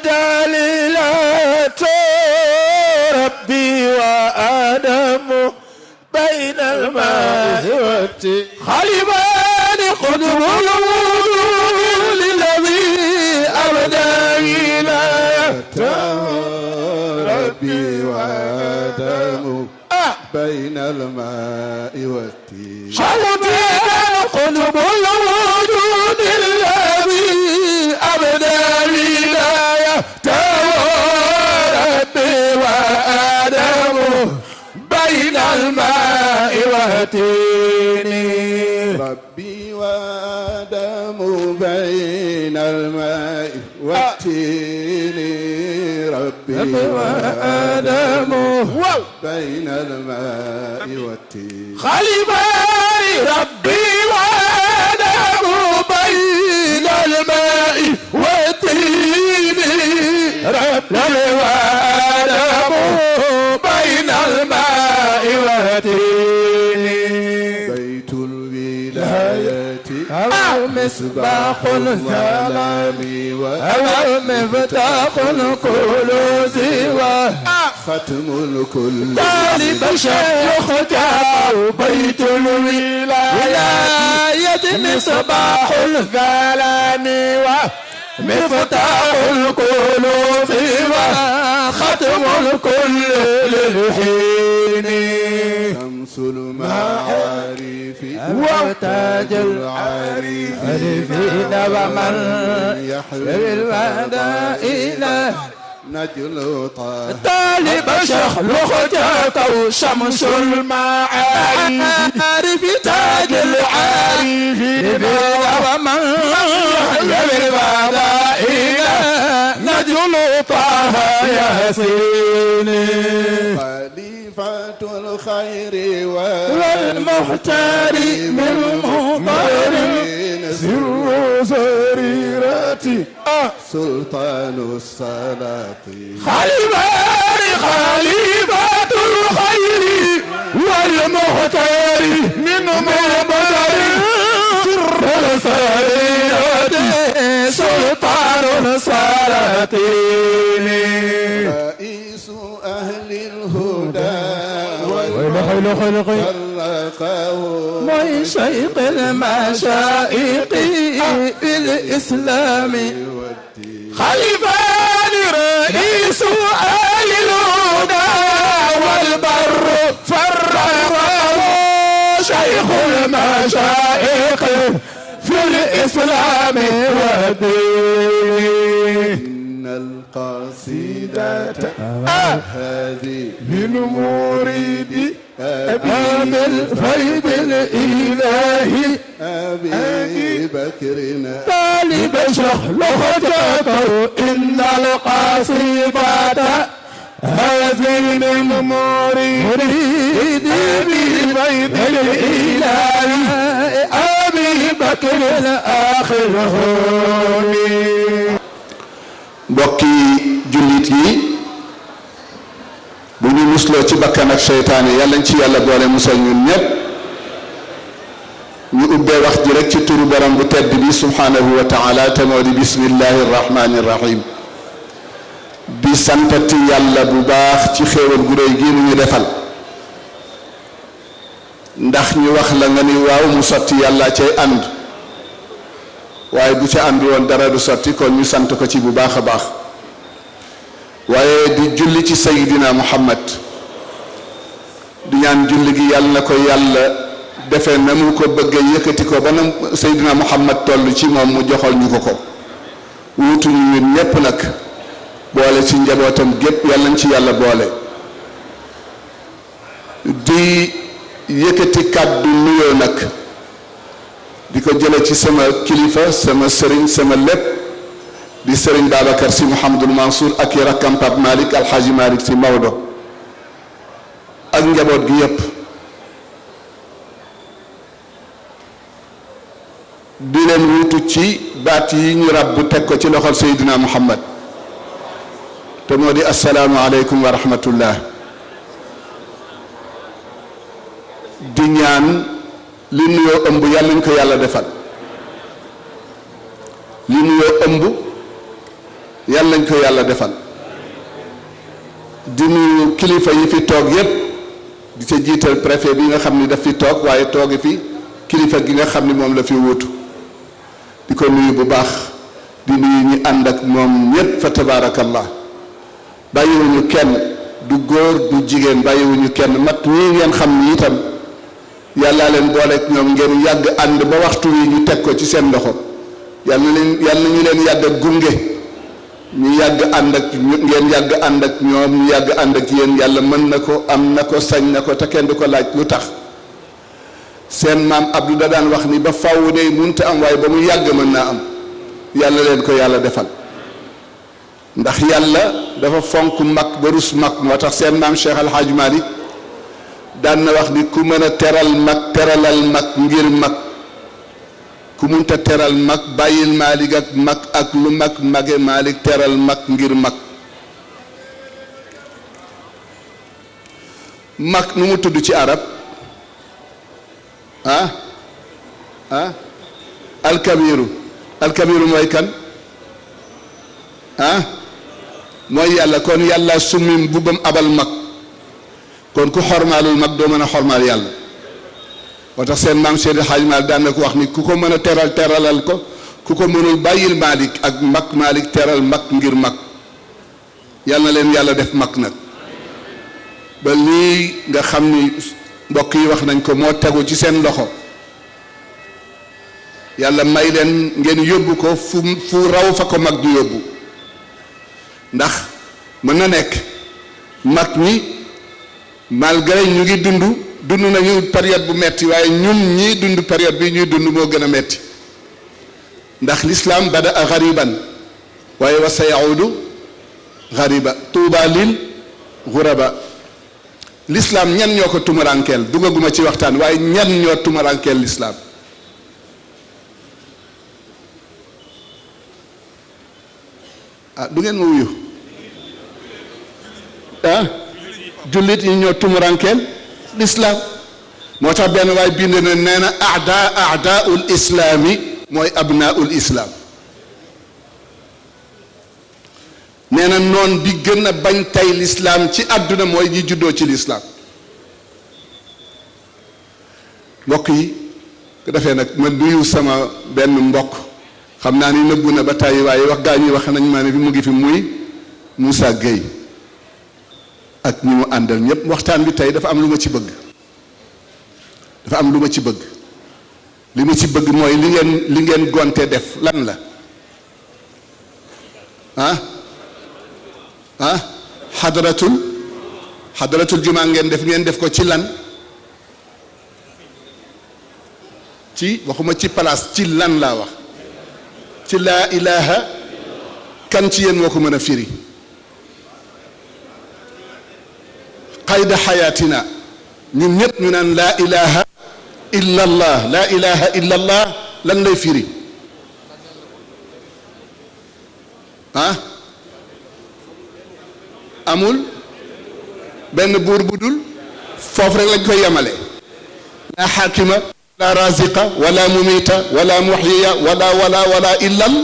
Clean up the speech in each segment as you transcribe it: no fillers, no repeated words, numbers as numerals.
دليلة ربي وآدم بين الماء والتين خليفان قدر الوجود الذي أبدى ولايته ربي وآدم بين الماء والتين خليفان قدر الوجود الذي أبدى ولايته ربي وآدم بين الماء والتين ربي وآدم بين الماء والتين ربي وآدم بين الماء والتين خليفان ربي وآدم بين الماء والتين ربي وآدم بين الماء والتين بيت الولاية مصباح الظلام ومفتاح الكنوز ختم الكل طالب شيخ جاء بيت الولاية مصباح الظلام ومفتاح الكنوز وختم الكل للحين شمس المعارف وتاج العارفين ومن يحوي الودائل نجل طالب شخلخ جاكو شمس المعارف تاج العارفين ومن يحوي الودائل نجل طه ياسين خليفة الخير والمختار من مضر سر سريرتي سلطان السلاطين خليفة الخير والمختار من مضر سر سريرتي سلطان السلاطين رئيس أهل الهدى والخلق من شيخ المشائق في الإسلام خليفان رئيس أهل الهدى والبر فرقه شيخ المشائق في الإسلام والدين القصيدة هذه من مريد أبي الفيض الإلهي أبي بكر طالب شخلخ جاكو إن القصيدة هذه من مريد أبي الفيض الإلهي أبي بكر الآخر هوني mbokki jullit yi bu ñu musloo ci bakkan ak seytaane yàlla ci yàlla boole musal ñun ñépp ñu ubbee wax ji rek ci turu borom bu tedd bi subhanahu wa taala te moo di bismillahi rahmani rahim di santati yàlla bu baax ci xéewal gu réy gi mu ñu defal ndax ñu wax la nga ni waaw mu sotti yàlla cay ànd waaye bu ci ànd woon dara du sotti kon ñu sant ko ci bu baax a baax waaye di julli ci sayidina muhammad di ñaan julli gi yàlla na ko yàlla defee na mu ko bëggee yëkkati ko ba na sayidina muhammad toll ci moom mu joxal ñu ko wuutuñu ñun ñépp nag boole ci njabootam gépp yàlla nañ ci yàlla boole di yëkkati kàddu nuyoo nag di ko jële ci sama kilifa sama sëriñ sama lépp di sëriñ Babacar si Mouhamadul Mansour ak i rakkam Pape Malick Alxaaji Malick si Maodo ak njaboot gi yépp di leen wuutu ci baat yi ñu ràbb teg ko ci loxol Seydina Muhammad te moo di assalaamu aleykum wa rahmatullah di ñaan li nuyoo ëmb yàlla ñu ko yàlla defal li nuyoo ëmb yàlla nañ ko yàlla defal. di nuyu kilifa yi fi toog yépp di ca jiital préfet bi nga xam ni daf fi toog waaye toogi fi kilifa gi nga xam ni moom la fi wuutu di ko nuyu bu baax di nuyu ñi ànd ak moom ñépp fa tabaarakallah bàyyiwuñu kenn du góor du jigéen bàyyiwuñu kenn mat ñii ngeen xam ni itam yàllaa leen booleeg ñoom ngeen yàgg ànd ba waxtu wi ñu teg ko ci seen loxo yàlla na ñu leen yàgg ak gunge ñu yàgg ànd ak ngeen yàgg ànd ak ñoom ñu yàgg ànd ak yéen yàlla mën na ko am na ko sañ na ko te kenn du ko laaj lu tax seen maam Abdou da daan wax ni ba faww de munta am waaye ba mu yàgg mën naa am yàlla leen ko yàlla defal ndax yàlla dafa fonk mag ba rus mag moo tax seen maam Cheikh Al Hadj Malick daan na wax ni ku mën a teral mag teralal mag ngir mag ku munta teral mag bàyyil Malick ak mag ak lu mag mage Malick teral mag ngir mag mag nu mu tudd ci arab alkabiru mooy kan mooy yàlla kon yàlla summi mbubbam abal mag kon ku xormaalul mag doo mën a xormaal yàlla moo tax seen maam Seydi Hadj Malick daan na ko wax ni ku ko mën a teral teralal ko ku ko mënul bàyyil Malick ak mag Malick teral mag ngir mag yàlla na leen yàlla def mag nag ba lii nga xam ni mbokk yi wax nañ ko moo tegu ci seen loxo yàlla may leen ngeen yóbbu ko fu raw fa ko mag di yóbbu ndax mën na nekk mag ñi malgré ñu ngi dund nañu période bu metti waaye ñun ñii dund période bi ñuy dund moo gën a metti ndax l'islam bada a gariban waaye wa sayaudu gariba tuuba lil guraba l'islam ñan ñoo ko tumarankeel duggaguma ci waxtaan waaye ñan ñoo tumarankeel l'islam du ngeen ma wuyu jullit yi ñoo tumurankeel l'islam moo tax benn waay bind na nee na aadaul islaami mooy abnaul islam nee na noon bi gën a bañ tey l'islam ci àdduna mooy ñi juddoo ci l'islam mbokk yi ko defee nag ma nuyu sama benn mbokk xam naa ni nëbbu na ba tàyyi waaye wax gaa ñi wax nañ ma ne fi mu ngi fi muy Moussa Gueye ak ñi mu àndal ñëpp waxtaan bi tey dafa am lu ma ci bëgg li ma ci bëgg mooy li ngeen gonte def lan la xadaratul jumaa ngeen def ko ci lan ci waxuma ci place ci lan laa wax ci laa ilaha kan ci yéen moo ko mën a firi qayda xayaatina ñun ñëpp ñu naan laa ilaha illa allah laa ilaha illa allah lan lay firi amul benn buur bu dul foofu rek lañ koy yemale laa xaakima wala raziqa wala mumita wala muxyiya wala illal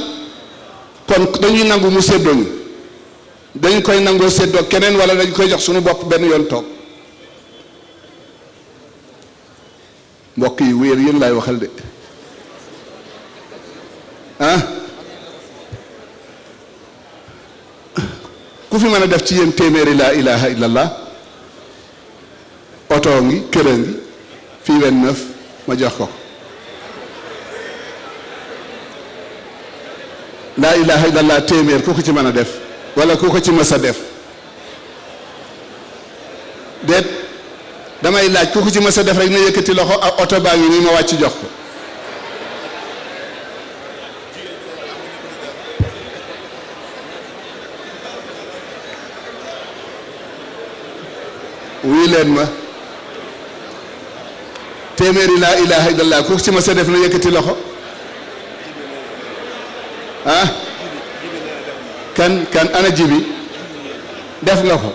kon dañuy nangu mu séddoo ñu dañ koy nangoo séddoo keneen wala dañ koy jox suñu bopp benn yoon toog mbokk yi wéer yéen laay waxal de ku fi mën a def ci yéen téeméeri laa ilaha illallah oto ngi këra ngi fii 29 ma jox ko laa ilaha illallah téeméer ku ko ci mën a def wala ku ko ci mës a def déet damay laaj ku ko ci mës a def rek na yëkkati loxo ak oto baa ngi nii ma wàcc jox ko wuy leen ma téeméeri laa ilaha illallah ku ci ma sa def na yëkkati loxo kan ana jibi def nga ko